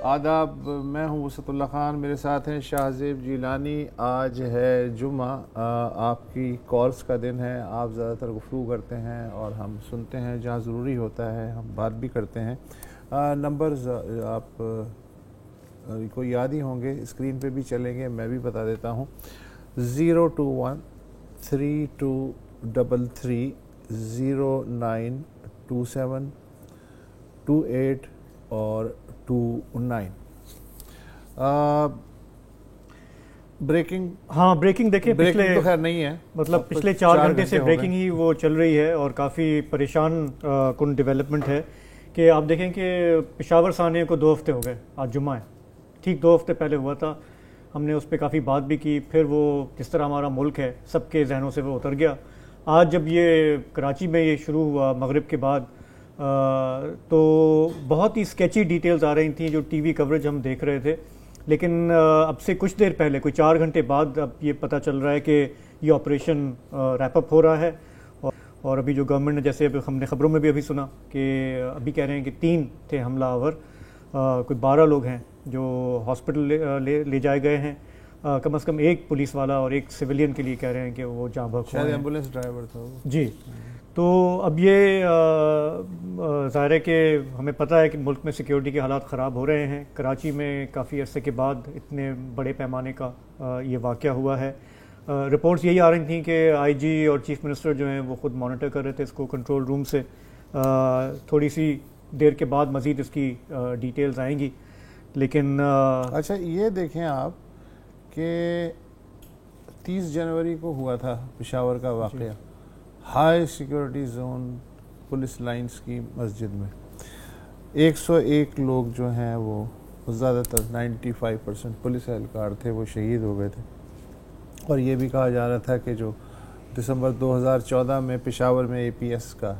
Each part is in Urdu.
آداب، میں ہوں وسعت اللہ خان، میرے ساتھ ہیں شاہ زیب جیلانی۔ آج ہے جمعہ، آپ کی کالز کا دن ہے، آپ زیادہ تر گفتگو کرتے ہیں اور ہم سنتے ہیں، جہاں ضروری ہوتا ہے ہم بات بھی کرتے ہیں۔ نمبرز آپ کو یاد ہی ہوں گے، اسکرین پہ بھی چلیں گے، میں بھی بتا دیتا ہوں۔ 021-3233-0927-28 اور 29۔ بریکنگ دیکھیں، پچھلے تو خیر نہیں ہے، مطلب پچھلے 4 گھنٹے سے بریکنگ ہی وہ چل رہی ہے اور کافی پریشان کن ڈیولپمنٹ ہے کہ آپ دیکھیں کہ پشاور سانے کو 2 ہفتے ہو گئے، آج جمعہ ہے، ٹھیک 2 ہفتے پہلے ہوا تھا، ہم نے اس پہ کافی بات بھی کی، پھر وہ جس طرح ہمارا ملک ہے سب کے ذہنوں سے وہ اتر گیا۔ آج جب یہ کراچی میں یہ شروع ہوا مغرب کے بعد، تو بہت ہی اسکیچی ڈیٹیلز آ رہی تھیں جو ٹی وی کوریج ہم دیکھ رہے تھے، لیکن اب سے کچھ دیر پہلے، کوئی 4 گھنٹے بعد اب یہ پتہ چل رہا ہے کہ یہ آپریشن ریپ اپ ہو رہا ہے، اور ابھی جو گورنمنٹ نے، جیسے ابھی ہم نے خبروں میں بھی ابھی سنا کہ ابھی کہہ رہے ہیں کہ 3 تھے حملہ آور، کوئی 12 لوگ ہیں جو ہاسپٹل لے جائے گئے ہیں، کم از کم 1 پولیس والا اور 1 سویلین کے لیے کہہ رہے ہیں کہ وہ جاں بحق ہوئے ہیں، ایمبولینس ڈرائیور تھا وہ۔ جی، تو اب یہ ظاہر ہے کہ ہمیں پتہ ہے کہ ملک میں سیکیورٹی کے حالات خراب ہو رہے ہیں، کراچی میں کافی عرصے کے بعد اتنے بڑے پیمانے کا یہ واقعہ ہوا ہے۔ رپورٹس یہی آ رہی تھیں کہ آئی جی اور چیف منسٹر جو ہیں وہ خود مانیٹر کر رہے تھے اس کو کنٹرول روم سے، تھوڑی سی دیر کے بعد مزید اس کی ڈیٹیلز آئیں گی، لیکن اچھا یہ دیکھیں آپ کہ 30 جنوری کو ہوا تھا پشاور کا واقعہ، high security zone police lines کی مسجد میں 101 لوگ جو ہیں وہ زیادہ تر 95% پولیس اہلکار تھے، وہ شہید ہو گئے تھے، اور یہ بھی کہا جا رہا تھا کہ جو دسمبر 2014 میں پشاور میں اے پی ایس کا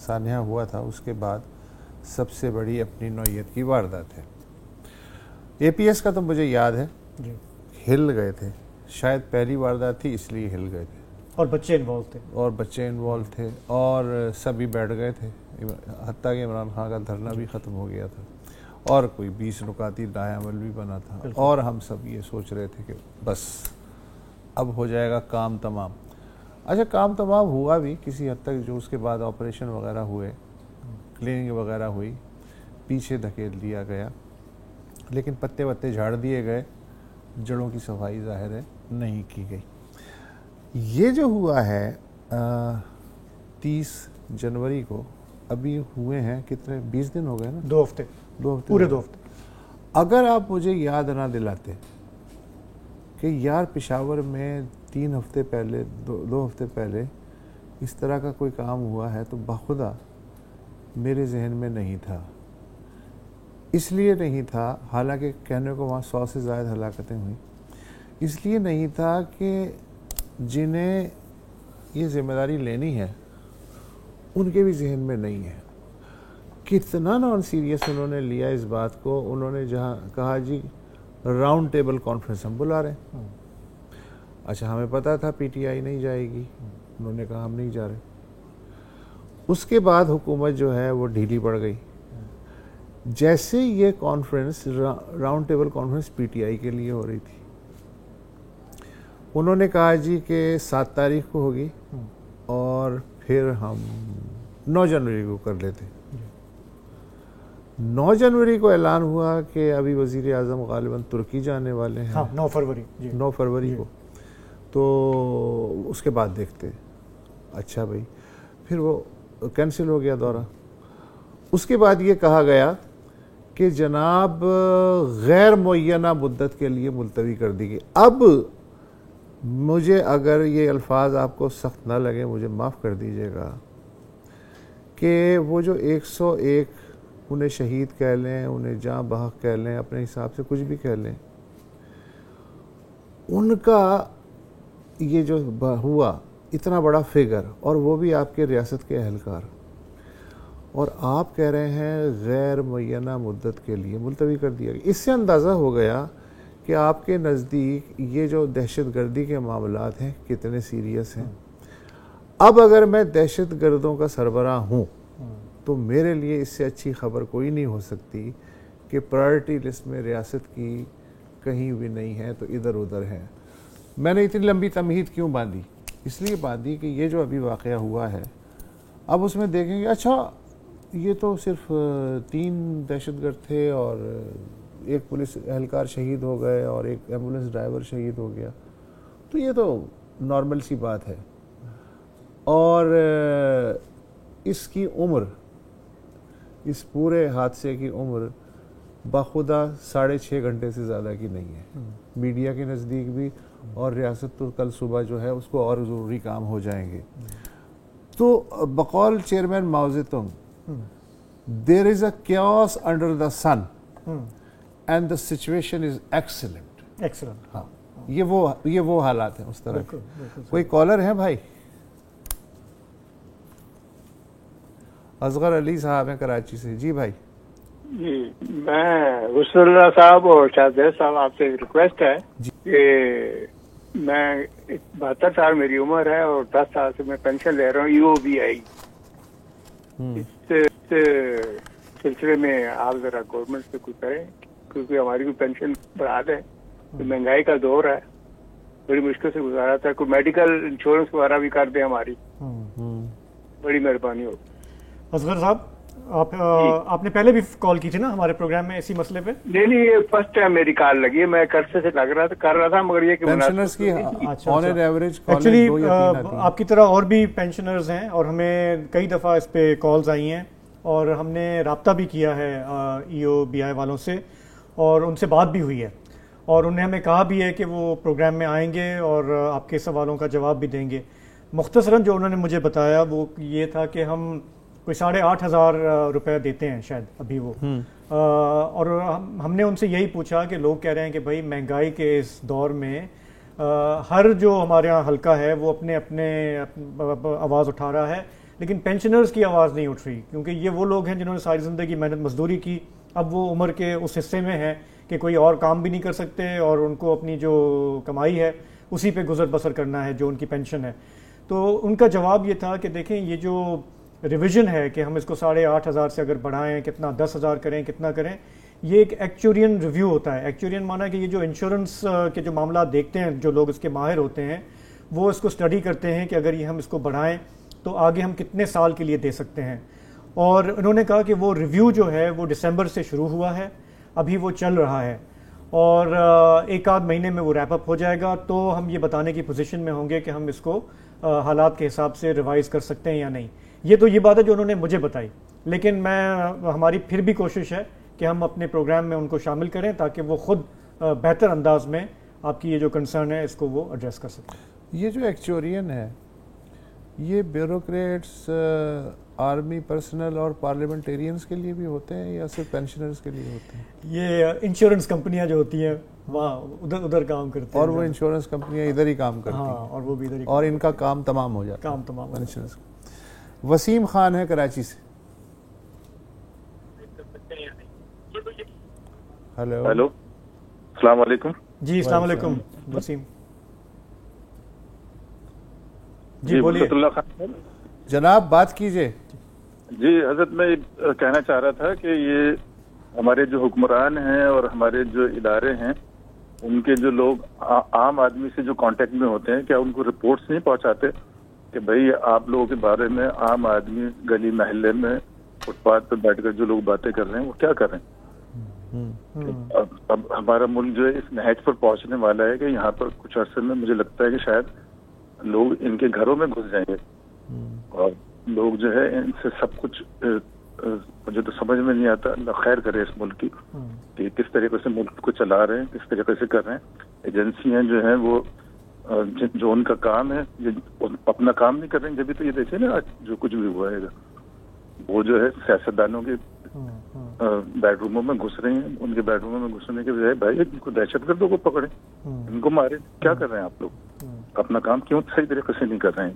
سانحہ ہوا تھا اس کے بعد سب سے بڑی اپنی نوعیت کی واردات ہے۔ اے پی ایس کا تو مجھے یاد ہے، ہل گئے تھے، شاید پہلی واردات تھی اس لیے ہل گئے تھے، اور بچے انوالو تھے اور سبھی بیٹھ گئے تھے، حتیٰ کہ عمران خان کا دھرنا بھی ختم ہو گیا تھا اور کوئی 20 نکاتی دائیں عمل بھی بنا تھا، اور ہم سب یہ سوچ رہے تھے کہ بس اب ہو جائے گا کام تمام۔ اچھا کام تمام ہوا بھی کسی حد تک، جو اس کے بعد آپریشن وغیرہ ہوئے، کلیننگ وغیرہ ہوئی، پیچھے دھکیل دیا گیا، لیکن پتے وتے جھاڑ دیے گئے، جڑوں کی صفائی ظاہر ہے نہیں کی گئی۔ یہ جو ہوا ہے 30 جنوری کو، ابھی ہوئے ہیں کتنے، 20 دن ہو گئے نا، 2 ہفتے پورے 2 ہفتے۔ اگر آپ مجھے یاد نہ دلاتے کہ یار پشاور میں 3 ہفتے پہلے 2 ہفتے پہلے اس طرح کا کوئی کام ہوا ہے، تو بخدا میرے ذہن میں نہیں تھا۔ اس لیے نہیں تھا، حالانکہ کہنے کو وہاں 100 سے زائد ہلاکتیں ہوئیں، اس لیے نہیں تھا کہ جنہیں یہ ذمہ داری لینی ہے ان کے بھی ذہن میں نہیں ہے۔ کتنا نان سیریس انہوں نے لیا اس بات کو، انہوں نے جہاں کہا جی راؤنڈ ٹیبل کانفرنس ہم بلا رہے ہیں، اچھا ہمیں پتا تھا پی ٹی آئی نہیں جائے گی، انہوں نے کہا ہم نہیں جا رہے، اس کے بعد حکومت جو ہے وہ ڈھیلی پڑ گئی۔ جیسے یہ conference round table conference P T I کے لیے ہو رہی تھی، انہوں نے کہا جی کہ 7 تاریخ کو ہوگی اور پھر ہم 9 جنوری کو کر لیتے۔ 9 جنوری کو اعلان ہوا کہ ابھی وزیر اعظم غالباً ترکی جانے والے ہیں، 9 فروری کو، تو اس کے بعد دیکھتے۔ اچھا بھائی، پھر وہ کینسل ہو گیا دورہ۔ اس کے بعد یہ کہا گیا کہ جناب غیر معینہ مدت کے لیے ملتوی کر دی گئی۔ اب مجھے اگر یہ الفاظ آپ کو سخت نہ لگے، مجھے معاف کر دیجیے گا کہ وہ جو 101 انہیں شہید کہہ لیں، انہیں جاں بحق کہہ لیں، اپنے حساب سے کچھ بھی کہہ لیں، ان کا یہ جو ہوا اتنا بڑا فگر، اور وہ بھی آپ کے ریاست کے اہلکار، اور آپ کہہ رہے ہیں غیر معینہ مدت کے لیے ملتوی کر دیا گیا۔ اس سے اندازہ ہو گیا کہ آپ کے نزدیک یہ جو دہشت گردی کے معاملات ہیں کتنے سیریس ہیں۔ اب اگر میں دہشت گردوں کا سربراہ ہوں تو میرے لیے اس سے اچھی خبر کوئی نہیں ہو سکتی کہ پرائرٹی لسٹ میں ریاست کی کہیں بھی نہیں ہے تو ادھر ادھر ہیں. میں نے اتنی لمبی تمہید کیوں باندھی؟ اس لیے باندھی کہ یہ جو ابھی واقعہ ہوا ہے اب اس میں دیکھیں گے اچھا یہ تو صرف 3 دہشت گرد تھے اور ایک پولیس اہلکار شہید ہو گئے اور ایک ایمبولینس ڈرائیور شہید ہو گیا، تو یہ تو نارمل سی بات ہے. اور اس کی عمر، اس پورے حادثے کی عمر بخدا 6.5 گھنٹے سے زیادہ کی نہیں ہے. میڈیا کے نزدیک بھی اور ریاست تو کل صبح جو ہے اس کو اور ضروری کام ہو جائیں گے. تو بقول chairman Mao Tse Tung there is a chaos under the sun and the situation is excellent. ہاں یہ وہ حالات ہیں اس طرح کے. کوئی کالر ہے بھائی؟ اصغر علی صاحب ہیں کراچی سے. جی بھائی. جی میں حسن اللہ صاحب اور شاہزاد صاحب آپ سے ایک ریکویسٹ ہے کہ میں 72 سال میری عمر ہے اور 10 سال سے میں پینشن لے رہا ہوں EOBI. اس سلسلے میں آپ ذرا گورنمنٹ سے کچھ کریں کیونکہ ہماری بھی پینشن بڑھا دیں. مہنگائی کا دور ہے، بڑی مشکل سے گزارا تھا. کوئی میڈیکل انشورنس وغیرہ بھی کر دیں ہماری، بڑی مہربانی ہوگی. اصغر صاحب آپ نے پہلے بھی کال کی تھی نا ہمارے پروگرام میں اسی مسئلے پہ؟ نہیں یہ فرسٹ ٹائم میری کال لگی ہے. میں کرسے سے کر رہا تھا مگر یہ کہ پینشنرز کی آن این ایوریج ایکچولی آپ کی طرح اور بھی پینشنرز ہیں اور ہمیں کئی دفعہ اس پہ کالز آئی ہیں اور ہم نے رابطہ بھی کیا ہے EOBI والوں سے اور ان سے بات بھی ہوئی ہے اور انہیں ہمیں کہا بھی ہے کہ وہ پروگرام میں آئیں گے اور آپ کے سوالوں کا جواب بھی دیں گے. مختصراً جو انہوں نے مجھے بتایا وہ یہ تھا کہ ہم کوئی 8,500 روپے دیتے ہیں شاید ابھی وہ، اور ہم نے ان سے یہی پوچھا کہ لوگ کہہ رہے ہیں کہ بھائی مہنگائی کے اس دور میں ہر جو ہمارے یہاں حلقہ ہے وہ اپنے آواز اٹھا رہا ہے لیکن پینشنرز کی آواز نہیں اٹھ رہی کیونکہ یہ وہ لوگ ہیں جنہوں نے ساری زندگی محنت مزدوری کی. اب وہ عمر کے اس حصے میں ہیں کہ کوئی اور کام بھی نہیں کر سکتے اور ان کو اپنی جو کمائی ہے اسی پہ گزر بسر کرنا ہے جو ان کی پینشن ہے. تو ان کا جواب یہ تھا کہ دیکھیں یہ جو ریویژن ہے کہ ہم اس کو 8,500 سے اگر بڑھائیں کتنا 10,000 کریں کتنا کریں، یہ ایک ایکچورین ریویو ہوتا ہے. ایکچورین مانا کہ یہ جو انشورنس کے جو معاملات دیکھتے ہیں جو لوگ اس کے ماہر ہوتے ہیں وہ اس کو اسٹڈی کرتے ہیں کہ اگر یہ ہم اس کو بڑھائیں تو آگے ہم کتنے سال کے لیے دے سکتے ہیں. اور انہوں نے کہا کہ وہ ریویو جو ہے وہ دسمبر سے شروع ہوا ہے، ابھی وہ چل رہا ہے اور 1-8 مہینے میں وہ ریپ اپ ہو جائے گا تو ہم یہ بتانے کی پوزیشن میں ہوں گے کہ ہم اس کو حالات کے حساب سے ریوائز کر سکتے ہیں یا نہیں. یہ تو یہ بات ہے جو انہوں نے مجھے بتائی، لیکن ہماری پھر بھی کوشش ہے کہ ہم اپنے پروگرام میں ان کو شامل کریں تاکہ وہ خود بہتر انداز میں آپ کی یہ جو کنسرن ہے اس کو وہ ایڈریس کر سکیں. یہ جو ایکچورین ہے یہ بیوروکریٹس، آرمی پرسنل اور پارلیمنٹیرینز کے لیے بھی ہوتے ہیں یا صرف پینشنرز کے لیے ہوتے ہیں؟ یہ انشورنس کمپنیاں جو ہوتی ہیں وہاں ادھر کام کرتے ہیں اور وہ انشورنس کمپنیاں ادھر ہی کام کرتی ہیں اور وہ بھی ادھر ہی اور ان کا کام تمام ہو جاتا ہے. کام تمام پینشنرز. وسیم خان ہے کراچی سے. ہیلو السلام علیکم. جی السلام علیکم وسیم. جی بولیے جناب بات کیجئے. جی حضرت میں کہنا چاہ رہا تھا کہ یہ ہمارے جو حکمران ہیں اور ہمارے جو ادارے ہیں ان کے جو لوگ عام آدمی سے جو کانٹیکٹ میں ہوتے ہیں کیا ان کو رپورٹس نہیں پہنچاتے کہ بھئی آپ لوگوں کے بارے میں عام آدمی گلی محلے میں فٹ پاتھ پہ بیٹھ کر جو لوگ باتیں کر رہے ہیں وہ کیا کر رہے ہیں؟ اب ہمارا ملک جو ہے اس نہج پر پہنچنے والا ہے کہ یہاں پر کچھ عرصے میں مجھے لگتا ہے کہ شاید لوگ ان کے گھروں میں گھس جائیں گے اور لوگ جو ہے ان سے سب کچھ مجھے تو سمجھ میں نہیں آتا. اللہ خیر کرے اس ملک کی کہ کس طریقے سے ملک کو چلا رہے ہیں، کس طریقے سے کر رہے ہیں. ایجنسیاں جو ہیں وہ جو ان کا کام ہے یہ اپنا کام نہیں کر رہے ہیں. جبھی تو یہ دیکھیں نا جو کچھ بھی ہوا ہے وہ جو ہے سیاستدانوں کے بیڈ روموں میں گھس رہے ہیں. ان کے بیڈ روموں میں گھسنے کے بجائے بھائی ان کو دہشت گردوں کو پکڑیں، ان کو ماریں. کیا کر رہے ہیں آپ لوگ؟ اپنا کام کیوں صحیح طریقے سے نہیں کر رہے ہیں؟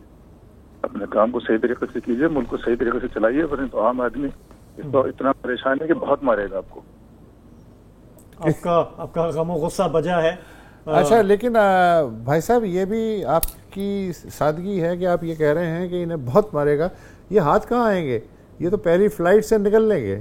اپنے کام کو صحیح طریقے سے کیجیے، ملک کو صحیح طریقے سے چلائیے، ورنہ تو عام آدمی اس کو اتنا پریشان ہے کہ بہت مارے گا آپ کو. آپ کا غم و غصہ بجا ہے. اچھا لیکن بھائی صاحب یہ بھی آپ کی سادگی ہے کہ آپ یہ کہہ رہے ہیں کہ انہیں بہت مارے گا. یہ ہاتھ کہاں آئیں گے؟ یہ تو پہلی فلائٹ سے نکل لیں گے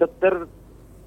70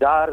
4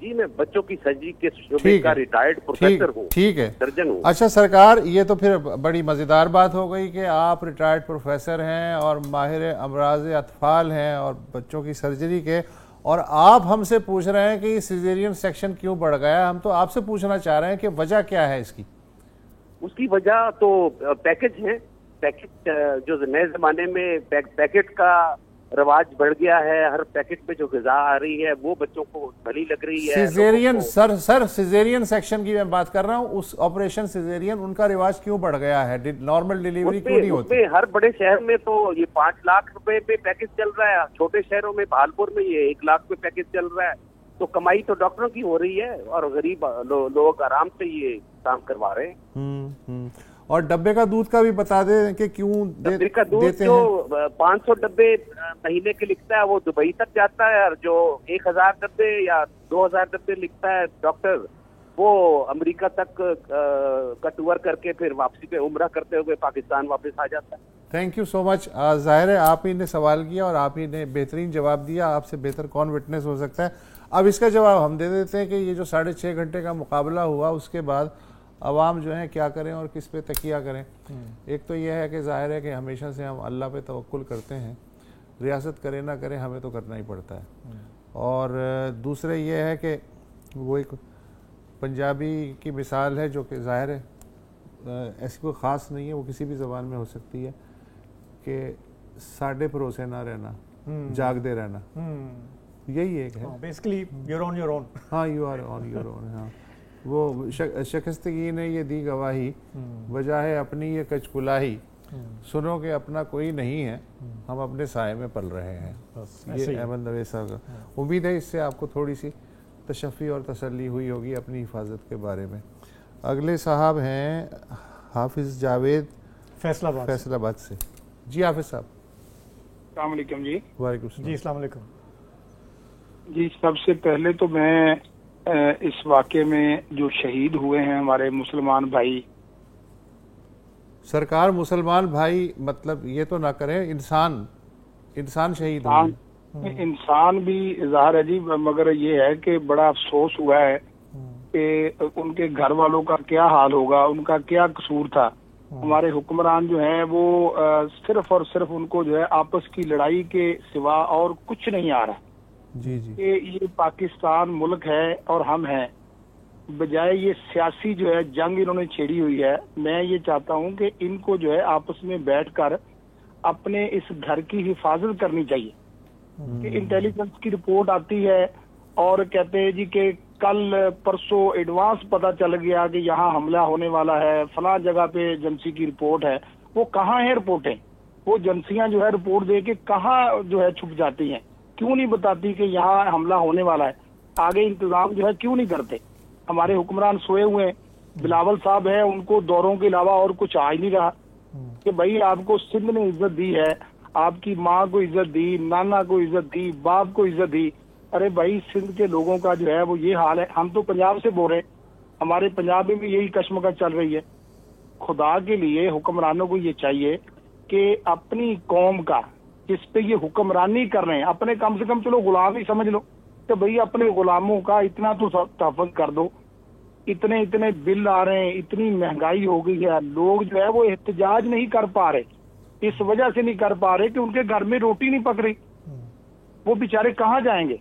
جی میں بچوں کی سرجری کے شعبے کا ریٹائرڈ پروفیسر ہوں, ٹھیک ہے, سرجن ہوں. اچھا سرکار, یہ تو پھر بڑی مزیدار بات ہو گئی کہ آپ ریٹائرڈ پروفیسر ہیں اور ماہر امراض اطفال ہیں اور بچوں کی سرجری کے, اور آپ ہم سے پوچھ رہے ہیں کہ یہ سیزیرین سیکشن کیوں بڑھ گیا. ہم تو آپ سے پوچھنا چاہ رہے ہیں کہ وجہ کیا ہے اس کی. اس کی وجہ تو پیکج ہے. پیکج جو نئے زمانے میں پیکٹ کا رواج بڑھ گیا ہے, ہر پیکٹ میں جو غذا آ رہی ہے وہ بچوں کو بھلی لگ رہی ہے. سیزیرین سر سیزیرین سیکشن کی میں بات کر رہا ہوں, اس آپریشن سیزیرین ان کا رواج کیوں بڑھ گیا ہے, نارمل ڈیلیوری کیوں نہیں ہوتی. ہر بڑے شہر میں تو یہ 5 لاکھ روپے پہ پیکج چل رہا ہے, چھوٹے شہروں میں بہالپور میں یہ 1 لاکھ پہ پیکج چل رہا ہے. تو کمائی تو ڈاکٹروں کی ہو رہی ہے اور غریب لوگ آرام سے یہ کام کروا رہے ہیں. اور ڈبے کا دودھ کا بھی بتا دیں کہ کیوں ڈبے کا دودھ جو 500 ڈبے مہینے کے لکھتا ہے وہ دبئی تک جاتا ہے, اور جو 1000 ڈبے یا 2000 ڈبے لکھتا ہے ڈاکٹر وہ امریکہ تک کا ٹور کر کے پھر واپسی پہ عمرہ کرتے ہوئے پاکستان واپس آ جاتا ہے. تھینک یو سو مچ. ظاہر ہے آپ ہی نے سوال کیا اور آپ ہی نے بہترین جواب دیا, آپ سے بہتر کون وٹنس ہو سکتا ہے. اب اس کا جواب ہم دے دیتے ہیں کہ یہ جو 6.5 گھنٹے کا مقابلہ ہوا اس کے بعد عوام جو ہیں کیا کریں اور کس پہ تکیہ کریں. ایک تو یہ ہے کہ ظاہر ہے کہ ہمیشہ سے ہم اللہ پہ توکل کرتے ہیں, ریاست کرے نہ کرے ہمیں تو کرنا ہی پڑتا ہے. اور دوسرے یہ ہے کہ وہ ایک پنجابی کی مثال ہے جو کہ ظاہر ہے ایسی کوئی خاص نہیں ہے, وہ کسی بھی زبان میں ہو سکتی ہے, کہ ساڈے بھروسے نہ رہنا, جاگ دے رہنا, یہی ایک ہے basically you're on your own. ہاں you are on your own. ہاں وہ شکستگی نے یہ دی گواہی, وجہ ہے اپنی یہ کچ کلاہی, سنو کہ اپنا کوئی نہیں ہے, ہم اپنے سائے میں پل رہے ہیں. یہ احمد نویس صاحب کا. امید ہے اس سے آپ کو تھوڑی سی تشفی اور تسلی ہوئی ہوگی اپنی حفاظت کے بارے میں. اگلے صاحب ہیں حافظ جاوید فیصل آباد سے. جی حافظ صاحب. السلام علیکم. جی وعلیکم السلام. جی السلام علیکم. جی سب سے پہلے تو میں اس واقعے میں جو شہید ہوئے ہیں ہمارے مسلمان بھائی, سرکار مسلمان بھائی مطلب یہ تو نہ کریں, انسان شہید ہوئے. انسان بھی ظاہر ہے جی, مگر یہ ہے کہ بڑا افسوس ہوا ہے کہ ان کے گھر والوں کا کیا حال ہوگا, ان کا کیا قصور تھا. ہمارے حکمران جو ہیں وہ صرف اور صرف ان کو جو ہے آپس کی لڑائی کے سوا اور کچھ نہیں آ رہا. جی جی کہ یہ پاکستان ملک ہے اور ہم ہیں, بجائے یہ سیاسی جو ہے جنگ انہوں نے چھیڑی ہوئی ہے. میں یہ چاہتا ہوں کہ ان کو جو ہے آپس میں بیٹھ کر اپنے اس گھر کی حفاظت کرنی چاہیے. کہ انٹیلیجنس کی رپورٹ آتی ہے اور کہتے ہیں جی کہ کل پرسوں ایڈوانس پتہ چل گیا کہ یہاں حملہ ہونے والا ہے, فلاں جگہ پہ ایجنسی کی رپورٹ ہے. وہ کہاں ہے رپورٹیں؟ وہ ایجنسیاں جو ہے رپورٹ دے کے کہاں جو ہے چھپ جاتی ہیں, کیوں نہیں بتاتی کہ یہاں حملہ ہونے والا ہے؟ آگے انتظام جو ہے کیوں نہیں کرتے؟ ہمارے حکمران سوئے ہوئے ہیں, بلاول صاحب ہیں, ان کو دوروں کے علاوہ اور کچھ آ ہی نہیں رہا. کہ بھائی آپ کو سندھ نے عزت دی ہے, آپ کی ماں کو عزت دی, نانا کو عزت دی, باپ کو عزت دی. ارے بھائی سندھ کے لوگوں کا جو ہے وہ یہ حال ہے. ہم تو پنجاب سے بول رہے ہیں, ہمارے پنجاب میں بھی یہی کشمکش چل رہی ہے. خدا کے لیے حکمرانوں کو یہ چاہیے کہ اپنی قوم کا جس پہ یہ حکمرانی کر رہے ہیں, اپنے کم سے کم چلو غلام ہی سمجھ لو کہ بھئی اپنے غلاموں کا اتنا تو تحفظ کر دو. اتنے بل آ رہے ہیں, اتنی مہنگائی ہو گئی ہے, لوگ جو ہے وہ احتجاج نہیں کر پا رہے. اس وجہ سے نہیں کر پا رہے کہ ان کے گھر میں روٹی نہیں پک رہی, وہ بیچارے کہاں جائیں گے.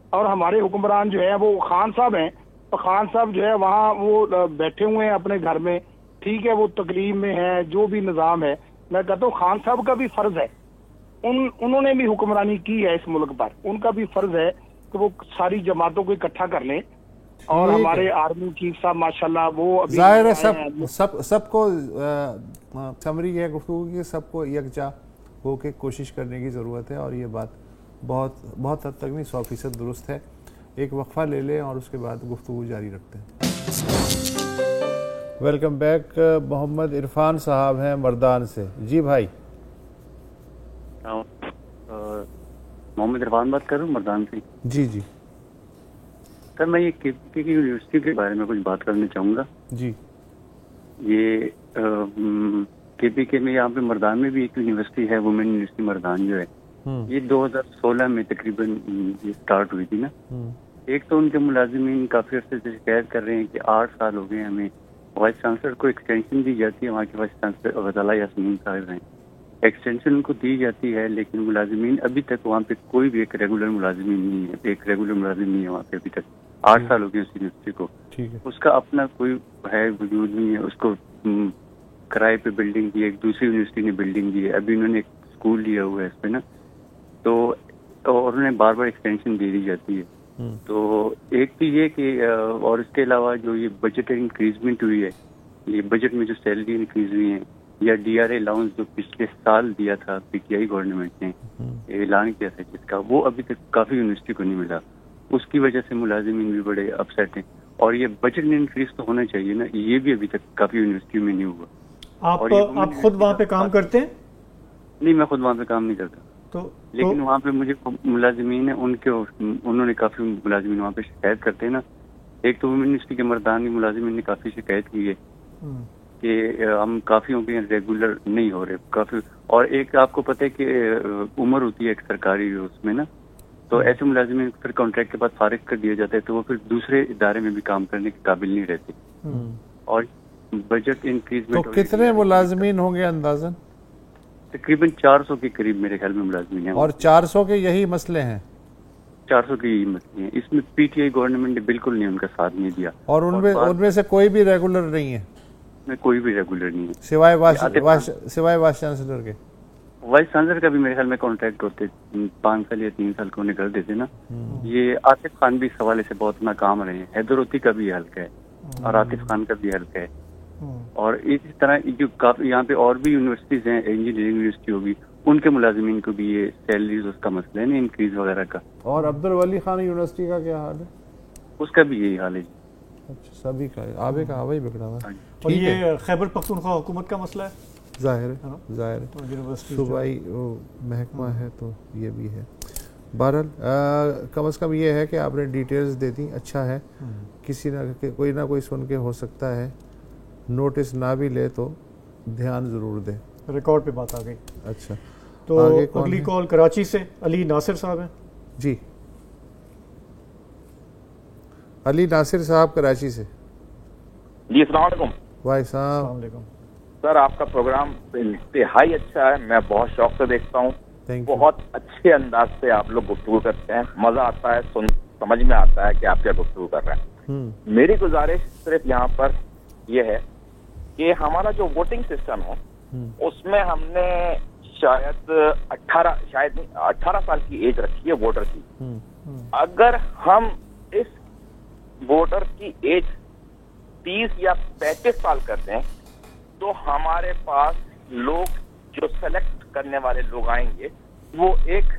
اور ہمارے حکمران جو ہے وہ خان صاحب ہیں, خان صاحب جو ہے وہاں وہ بیٹھے ہوئے ہیں اپنے گھر میں, ٹھیک ہے وہ تکلیف میں ہے, جو بھی نظام ہے. میں کہتا ہوں خان صاحب کا بھی فرض ہے, انہوں نے بھی حکمرانی کی ہے اس ملک پر, ان کا بھی فرض ہے کہ وہ ساری جماعتوں کو اکٹھا کر لیں. اور ہمارے آرمی چیف صاحب ماشاءاللہ وہ ظاہر ہے سب کو سمری ہے گفتگو کی, سب کو یکجا ہو کے کوشش کرنے کی ضرورت ہے. اور یہ بات بہت حد تک نہیں 100% درست ہے. ایک وقفہ لے لیں اور اس کے بعد گفتگو جاری رکھتے ہیں. Welcome back. محمد عرفان صاحب ہیں مردان سے. جی بھائی. محمد عرفان بات کر رہا ہوں مردان سے. جی جی سر, میں یہ کے پی کی یونیورسٹی کے بارے میں کچھ بات کرنا چاہوں گا. جی. یہ کے پی کے میں یہاں پہ مردان میں بھی ایک یونیورسٹی ہے, وومن یونیورسٹی مردان جو ہے, یہ 2016 میں تقریباً یہ اسٹارٹ ہوئی تھی نا. ایک تو ان کے ملازمین کافی عرصے سے شکایت کر رہے ہیں کہ 8 سال ہو گئے ہمیں. وائس چانسلر کو ایکسٹینشن دی جاتی ہے, وہاں کے وائس چانسلر غزالہ یاسمین صاحب ہیں, ایکسٹینشن ان کو دی جاتی ہے, لیکن ملازمین ابھی تک وہاں پہ کوئی بھی ایک ریگولر ملازمین نہیں ہے, ایک ریگولر ملازم نہیں ہے وہاں پہ ابھی تک. 8 سال ہو گئے اس یونیورسٹی کو. اس کا اپنا کوئی ہے وجود نہیں ہے. اس کو کرائے پہ بلڈنگ دی ہے, ایک دوسری یونیورسٹی نے بلڈنگ دی ہے, ابھی انہوں نے ایک اسکول لیا ہوا ہے اس پہ نا, تو اور انہیں بار بار ایکسٹینشن دے دی جاتی ہے. تو ایک تو یہ کہ اور اس کے علاوہ جو یہ بجٹ انکریزمنٹ ہوئی ہے, یہ بجٹ میں جو سیلری انکریز ہوئی ہیں, یا ڈی آر اے الاؤنس جو پچھلے سال دیا تھا پی ٹی آئی گورنمنٹ نے اعلان کیا تھا جس کا, وہ ابھی تک کافی یونیورسٹی کو نہیں ملا. اس کی وجہ سے ملازمین بھی بڑے اپسیٹ ہیں. اور یہ بجٹ انکریز تو ہونا چاہیے نا, یہ بھی ابھی تک کافی یونیورسٹی میں نہیں ہوا. آپ خود وہاں پہ کام کرتے ہیں؟ نہیں, میں خود وہاں پہ کام نہیں کرتا, لیکن وہاں پہ مجھے ملازمین ہیں انہوں نے کافی ملازمین وہاں پہ شکایت کرتے ہیں نا. ایک تو یونیورسٹی کے مردانی ملازمین نے کافی شکایت کی ہے کہ ہم کافی ہو گئے ریگولر نہیں ہو رہے کافی. اور ایک آپ کو پتہ ہے کہ عمر ہوتی ہے ایک سرکاری اس میں نا, تو ایسے ملازمین پھر کانٹریکٹ کے بعد فارغ کر دیا جاتا ہے, تو وہ پھر دوسرے ادارے میں بھی کام کرنے کے قابل نہیں رہتے. اور بجٹ انکریزمنٹ تو کتنے ملازمین ہوں گے اندازاً؟ تقریباً 400 کے قریب میرے خیال میں ملازمین ہیں. اور 400 کے یہی مسئلے ہیں؟ 400 کے یہی مسئلے ہیں. اس میں پی ٹی آئی گورنمنٹ نے بالکل نہیں ان کا ساتھ نہیں دیا. اور ان میں سے کوئی بھی ریگولر نہیں ہے؟ کوئی بھی ریگولر نہیں ہے سوائے وائس چانسلر کے. وائس چانسلر کا بھی میرے خیال میں کانٹریکٹ ہوتے 5 سال یا 3 سال کو نکل دیتے نا. یہ آصف خان بھی اس حوالے سے بہت ناکام رہے ہیں. حیدروتی کا بھی حلقہ ہے اور آصف خان کا بھی حلقہ ہے. اور اسی طرح جو کافی یہاں پہ اور بھی یونیورسٹیز ہیں, انجینئرنگ یونیورسٹی ہوگی, ان کے ملازمین کو بھی یہ سیلریز اس کا مسئلہ ہے نا, انکریز وغیرہ کا. اور عبدالولی خان یونیورسٹی کا کیا حال ہے؟ اس کا بھی یہی حال ہے. اچھا, سبھی کا آبے کا آبا ہی بگڑا ہوا. اور یہ خیبر پختونخوا حکومت کا مسئلہ ہے ظاہر ہے, صوبائی محکمہ ہے تو یہ بھی ہے. بہرحال کم از کم یہ ہے کہ آپ نے ڈیٹیلز دے دی, اچھا ہے. کسی نہ کوئی سن کے ہو سکتا ہے نوٹس نہ بھی لے تو دھیان ضرور دے. ریکارڈ پہ بات آ گئی. اچھا, تو اگلی کال کراچی سے علی ناصر صاحب ہیں. جی علی ناصر صاحب کراچی سے. جی السلام علیکم. السلام علیکم سر, آپ کا پروگرام انتہائی اچھا ہے, میں بہت شوق سے دیکھتا ہوں. بہت اچھے انداز سے آپ لوگ گفتگو کرتے ہیں, مزہ آتا ہے, سمجھ میں آتا ہے کہ آپ کیا گفتگو کر رہے ہیں. میری گزارش صرف یہاں پر یہ ہے کہ ہمارا جو ووٹنگ سسٹم ہے اس میں ہم نے شاید 18 سال کی ایج رکھی ہے ووٹر کی. اگر ہم اس ووٹر کی ایج 30 یا 35 سال کر دیں تو ہمارے پاس لوگ جو سلیکٹ کرنے والے لوگ آئیں گے وہ ایک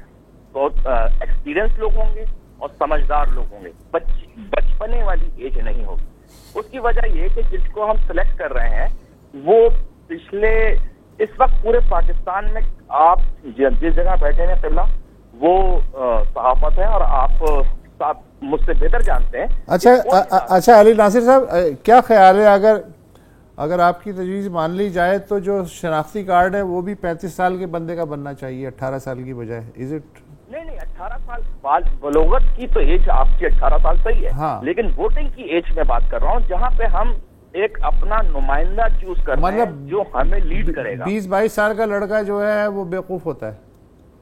بہت ایکسپیرئنس لوگ ہوں گے اور سمجھدار لوگ ہوں گے, بچپنے والی ایج نہیں ہوگی. اس کی وجہ یہ کہ جس کو ہم سلیکٹ کر رہے ہیں وہ پچھلے اس وقت پورے پاکستان میں آپ جس جگہ بیٹھے ہیں قبلہ وہ صحافت ہے اور آپ مجھ سے بہتر جانتے ہیں. اچھا علی ناصر صاحب, کیا خیال ہے اگر آپ کی تجویز مان لی جائے تو جو شناختی کارڈ ہے وہ بھی 35 سال کے بندے کا بننا چاہیے 18 سال کی بجائے؟ Is it? نہیں 18 سال بلوغت کی تو ایج آپ کی 18 سال صحیح ہے, لیکن ووٹنگ کی ایج میں بات کر رہا ہوں جہاں پہ ہم ایک اپنا نمائندہ چوز کر رہے ہیں جو ہمیں لیڈ کرے گا. 20-22 سال کا لڑکا جو ہے وہ بیوقوف ہوتا ہے؟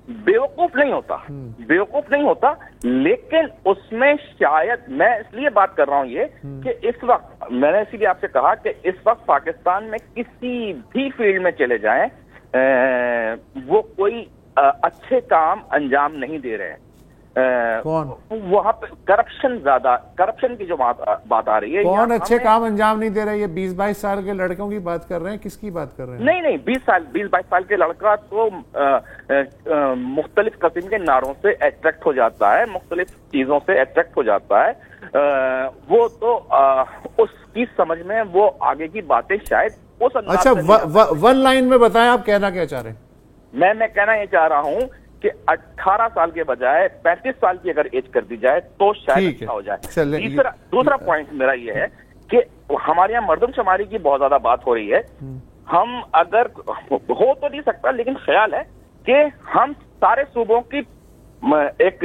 بیوقوف نہیں ہوتا, لیکن اس میں شاید میں اس لیے بات کر رہا ہوں یہ کہ اس وقت میں نے اسی لیے آپ سے کہا کہ اس وقت پاکستان میں کسی بھی فیلڈ میں چلے جائیں وہ کوئی اچھے کام انجام نہیں دے رہے ہیں. وہاں پہ کرپشن کی جو بات آ رہی ہے. کون اچھے کام انجام نہیں دے رہے؟ یہ 20-22 سال کے لڑکوں کی بات کر رہے ہیں, کس کی بات کر رہے ہیں؟ نہیں 20-22 سال کے لڑکا تو مختلف قسم کے نعروں سے اٹریکٹ ہو جاتا ہے, مختلف چیزوں سے اٹریکٹ ہو جاتا ہے. وہ تو اس کی سمجھ میں وہ آگے کی باتیں شاید اس انداز. اچھا, ون لائن میں بتائیں آپ کہنا کیا چاہ رہے ہیں؟ میں کہنا یہ چاہ رہا ہوں کہ 18 سال کے بجائے 35 سال کی اگر ایج کر دی جائے تو شاید اچھا ہو جائے. دوسرا پوائنٹ میرا یہ ہے کہ ہمارے یہاں مردم شماری کی بہت زیادہ بات ہو رہی ہے. ہم اگر ہو تو نہیں سکتا لیکن خیال ہے کہ ہم سارے صوبوں کی ایک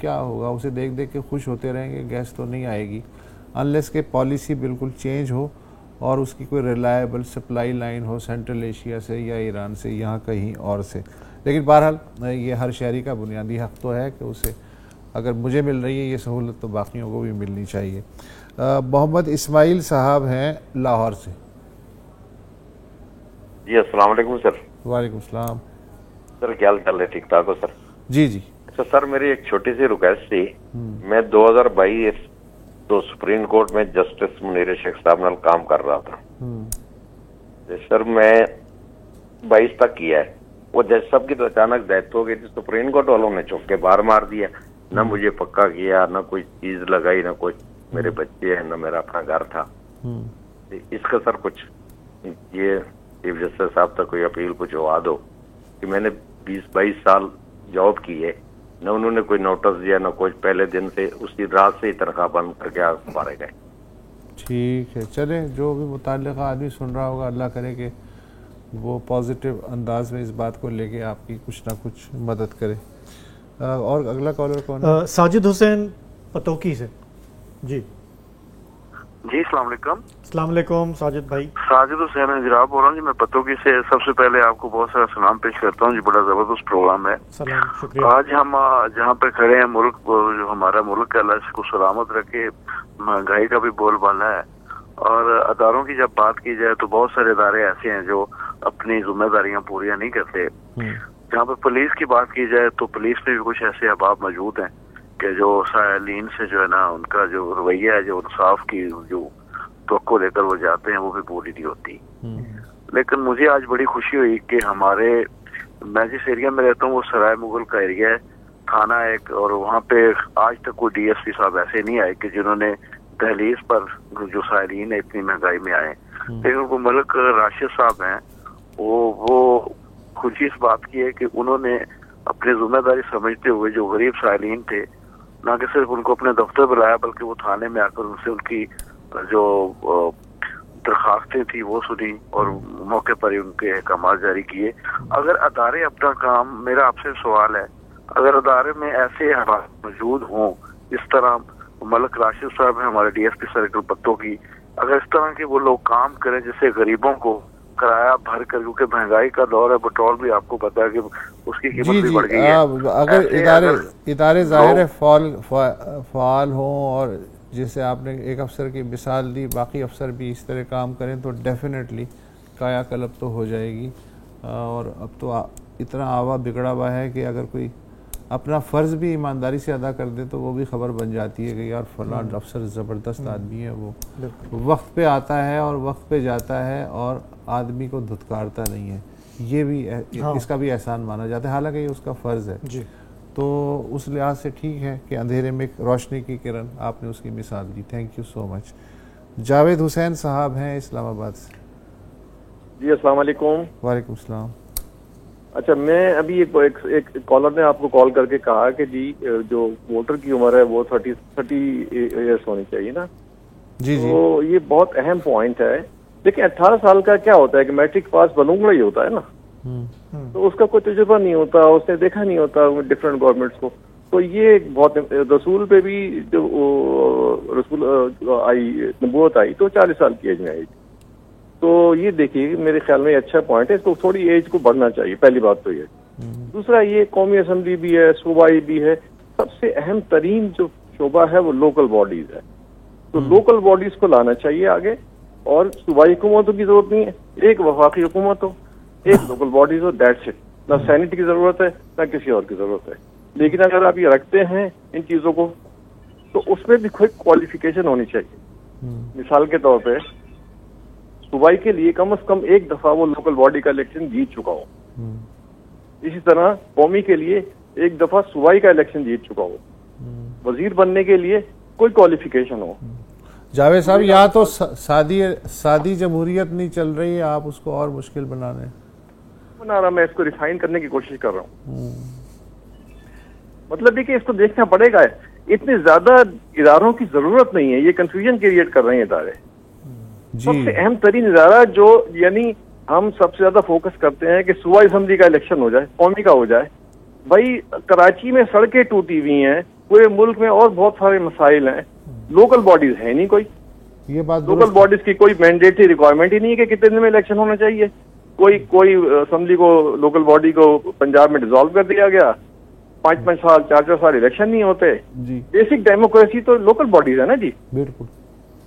کیا ہوگا؟ اسے دیکھ دیکھ کے خوش ہوتے رہیں گے، گیس تو نہیں آئے گی انلیس کہ پالیسی بالکل چینج ہو اور اس کی کوئی ریلائبل سپلائی لائن ہو سینٹرل ایشیا سے یا ایران سے یا کہیں اور سے. لیکن بہرحال یہ ہر شہری کا بنیادی حق تو ہے کہ اسے اگر مجھے مل رہی ہے یہ سہولت تو باقیوں کو بھی ملنی چاہیے. محمد اسماعیل صاحب ہیں لاہور سے. جی السلام علیکم سر. وعلیکم السلام سر. کیا حال چل ہے؟ ٹھیک ٹھاک ہو سر؟ جی جی. اچھا سر, میری ایک چھوٹی سی ریکویسٹ تھی. میں 2022 تو سپریم کورٹ میں جسٹس منیر شیخ صاحب نال کام کر رہا تھا. سر میں 22 تک کیا ہے. وہ جج صاحب کی تو اچانک ڈیتھ ہو گئی تھی, سپریم کورٹ والوں نے چوک کے باہر مار دیا. نہ مجھے پکا کیا, نہ کوئی چیز لگائی, نہ کوئی میرے بچے ہیں, نہ میرا اپنا گھر تھا. اس کا سر کچھ یہ چیف جسٹس صاحب تک کوئی اپیل پہنچوا دو کہ میں نے 20-22 سال جاب کی ہے, نہ انہوں نے کوئی نوٹس دیا, نہ کوئی پہلے دن سے اسی رات سے ہی تنخواہ بند کر کے مارے گئے. ٹھیک ہے, چلیں جو بھی متعلقہ آدمی سن رہا ہوگا اللہ کرے کہ وہ پازیٹیو انداز میں اس بات کو لے کے آپ کی کچھ نہ کچھ مدد کرے. اور اگلا کالر کون ہے؟ ساجد حسین پتوکی سے. جی جی السلام علیکم. السلام علیکم ساجد بھائی. ساجد حسین حجراب بول رہا ہوں جی, میں پتوکی سے. سب سے پہلے آپ کو بہت سارا سلام پیش کرتا ہوں جی, بڑا زبردست پروگرام ہے. سلام, شکریہ. آج ہم جہاں پہ کھڑے ہیں, ملک جو ہمارا ملک ہے اللہ اس کو سلامت رکھے. مہنگائی کا بھی بول بالا ہے, اور اداروں کی جب بات کی جائے تو بہت سارے ادارے ایسے ہیں جو اپنی ذمہ داریاں پوریاں نہیں کرتے. جہاں پہ پولیس کی بات کی جائے تو پولیس میں بھی کچھ ایسے احباب موجود ہیں کہ جو سائلین سے جو ہے نا ان کا جو رویہ ہے, جو انصاف کی جو توقع لے کر وہ جاتے ہیں, وہ بھی پوری نہیں ہوتی. لیکن مجھے آج بڑی خوشی ہوئی کہ ہمارے, میں جس ایریا میں رہتا ہوں وہ سرائے مغل کا ایریا ہے, تھانہ ایک, اور وہاں پہ آج تک کوئی ڈی ایس پی صاحب ایسے نہیں آئے کہ جنہوں نے دہلیز پر جو سائلین ہے اتنی مہنگائی میں آئے. لیکن وہ ملک راشد صاحب ہیں, وہ خوشی اس بات کی ہے کہ انہوں نے اپنی ذمہ داری سمجھتے ہوئے جو غریب سائلین تھے, نہ کہ صرف ان کو اپنے دفتر بلایا بلکہ وہ تھانے میں آ کر ان سے ان کی جو درخواستیں تھی وہ سنی اور موقع پر ہی ان کے احکامات جاری کیے. اگر ادارے اپنا کام, میرا آپ سے سوال ہے, اگر ادارے میں ایسے حالات موجود ہوں جس طرح ملک راشد صاحب ہیں ہمارے ڈی ایس پی سرکل پتوں کی, اگر اس طرح کے وہ لوگ کام کریں جس سے غریبوں کو کرایہ بھر کر, کیونکہ مہنگائی کا دور ہے, پیٹرول بھی آپ کو پتا ہے کہ اس کی قیمت بھی بڑھ گئی ہے. اگر ادارے ظاہر ہے فعال ہوں اور جیسے آپ نے ایک افسر کی مثال دی, باقی افسر بھی اس طرح کام کریں تو ڈیفینیٹلی کایا کلپ تو ہو جائے گی. اور اب تو اتنا آوا بگڑا ہوا ہے کہ اگر کوئی اپنا فرض بھی ایمانداری سے ادا کر دے تو وہ بھی خبر بن جاتی ہے کہ یار فلاں افسر زبردست آدمی ہے, وہ وقت پہ آتا ہے اور وقت پہ جاتا ہے اور آدمی کو دھتکارتا نہیں ہے. یہ بھی اس کا بھی احسان مانا جاتا ہے, حالانکہ یہ اس کا فرض ہے. تو اس لحاظ سے ٹھیک ہے کہ اندھیرے میں روشنی کی کرن, آپ نے اس کی مثال دی. تھینک یو سو مچ. جاوید حسین صاحب ہیں اسلام آباد سے. جی السلام علیکم. وعلیکم السلام. اچھا, میں ابھی ایک کالر نے آپ کو کال کر کے کہا کہ جی جو ووٹر کی عمر ہے وہ 30 ایئرس ہونی چاہیے نا. جی جی. تو یہ بہت اہم پوائنٹ ہے. لیکن 18 سال کا کیا ہوتا ہے کہ میٹرک پاس بلونگڑا ہی ہوتا ہے نا, تو اس کا کوئی تجربہ نہیں ہوتا, اس نے دیکھا نہیں ہوتا ڈفرینٹ گورنمنٹس کو. تو یہ بہت, رسول پہ بھی جو رسول آئی, نبوت آئی تو 40 سال کی ایج میں آئی. تو یہ دیکھیے میرے خیال میں اچھا پوائنٹ ہے, اس کو تھوڑی ایج کو بڑھنا چاہیے, پہلی بات تو یہ. دوسرا یہ قومی اسمبلی بھی ہے, صوبائی بھی ہے, سب سے اہم ترین جو شعبہ ہے وہ لوکل باڈیز ہے. تو لوکل باڈیز کو لانا چاہیے آگے, اور صوبائی حکومتوں کی ضرورت نہیں ہے, ایک وفاقی حکومت ہو, ایک local bodies who, that's it. نہ سینٹ کی ضرورت ہے نہ کسی اور کی ضرورت ہے. لیکن اگر آپ یہ رکھتے ہیں ان چیزوں کو تو اس میں بھی کوئی کوالیفیکیشن ہونی چاہیے. مثال کے طور پہ صوبائی کے لیے کم از کم ایک دفعہ وہ لوکل باڈی کا الیکشن جیت چکا ہو. اسی طرح قومی کے لیے ایک دفعہ صوبائی کا الیکشن جیت چکا ہو. وزیر بننے کے لیے کوئی کوالیفیکیشن ہو. جاوید صاحب, یا تو سادی جمہوریت نہیں چل رہی ہے, آپ اس کو اور مشکل بنا رہے. میں اس کو ریفائن کرنے کی کوشش کر رہا ہوں. مطلب یہ کہ اس کو دیکھنا پڑے گا, اتنے زیادہ اداروں کی ضرورت نہیں ہے, یہ کنفیوژن کریٹ کر رہے ہیں ادارے. سب سے اہم ترین ادارہ جو, یعنی ہم سب سے زیادہ فوکس کرتے ہیں کہ صوبائی اسمبلی کا الیکشن ہو جائے, قومی کا ہو جائے. بھائی کراچی میں سڑکیں ٹوٹی ہوئی ہیں, پورے ملک میں اور بہت سارے مسائل ہیں، لوکل باڈیز ہے نہیں کوئی. یہ بات لوکل باڈیز کی کوئی مینڈیٹری ریکوائرمنٹ ہی نہیں ہے کہ کتنے دن میں الیکشن ہونا چاہیے. کوئی اسمبلی کو، لوکل باڈی کو پنجاب میں ڈیزالو کر دیا گیا، 5 سال 4 سال الیکشن نہیں ہوتے. بیسک ڈیموکریسی تو لوکل باڈیز ہے نا جی. بالکل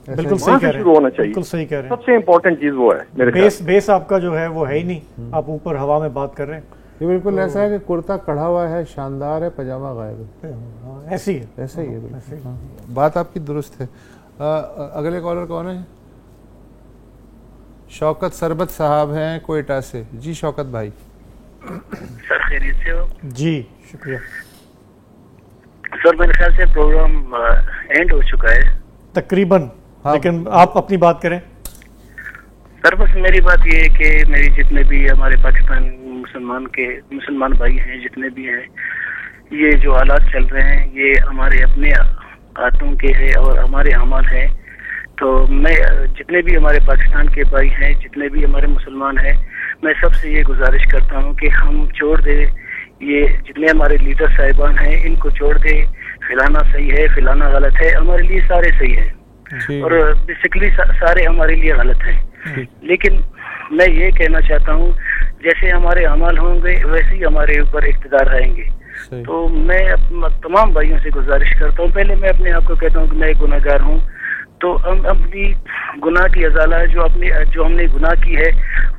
بالکل صحیح کہہ رہے ہیں، شروع ہونا چاہیے. بالکل صحیح کہہ رہے ہیں. سب سے امپورٹنٹ چیز وہ ہے میرے خیال سے. بیس آپ کا جو ہے وہ ہے ہی نہیں، آپ اوپر ہوا میں بات کر رہے ہیں. یہ بالکل ایسا ہے کہ کرتا کڑھا ہوا ہے، شاندار ہے، پاجامہ غائب ہے. ایسی ہے، ایسا ہی ہے. بات آپ کی درست ہے. اگلے کالر کون ہے؟ شوکت سربت صاحب ہیں کوئٹہ سے. جی شوکت بھائی. سر خیریت سے ہو؟ جی شکریہ سر. میرے خیال سے پروگرام اینڈ ہو چکا ہے تقریباً، لیکن آپ اپنی بات کریں. سر بس میری بات یہ ہے کہ میری جتنے بھی ہمارے پاکستان مسلمان بھائی ہیں، جتنے بھی ہیں، یہ جو حالات چل رہے ہیں یہ ہمارے اپنے ہاتھوں کے ہیں اور ہمارے اعمال ہیں. تو میں جتنے بھی ہمارے پاکستان کے بھائی ہیں، جتنے بھی ہمارے مسلمان ہیں، میں سب سے یہ گزارش کرتا ہوں کہ ہم چھوڑ دیں یہ جتنے ہمارے لیڈر صاحبان ہیں ان کو چھوڑ دیں. فلانا صحیح ہے، فلانا غلط ہے، ہمارے لیے سارے صحیح ہیں اور بیسیکلی سارے ہمارے لیے غلط ہیں. لیکن میں یہ کہنا چاہتا ہوں جیسے ہمارے اعمال ہوں گے ویسے ہی ہمارے اوپر اقتدار رہیں گے. تو میں تمام بھائیوں سے گزارش کرتا ہوں، پہلے میں اپنے آپ کو کہتا ہوں کہ میں ایک گناہ گار ہوں، تو ہم اپنی گناہ کی ازالہ جو ہم نے گناہ کی ہے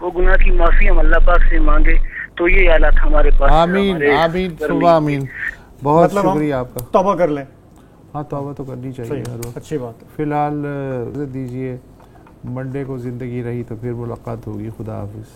وہ گناہ کی معافی ہم اللہ پاک سے مانگے تو یہ حالات ہمارے پاس. آمین آمین صبح آمین. بہت شکریہ آپ کا. توبہ کر لیں. ہاں توبہ تو کرنی چاہیے ہر وقت. اچھی بات ہے. فی الحال دیجیے، منڈے کو زندگی رہی تو پھر ملاقات ہوگی. خدا حافظ.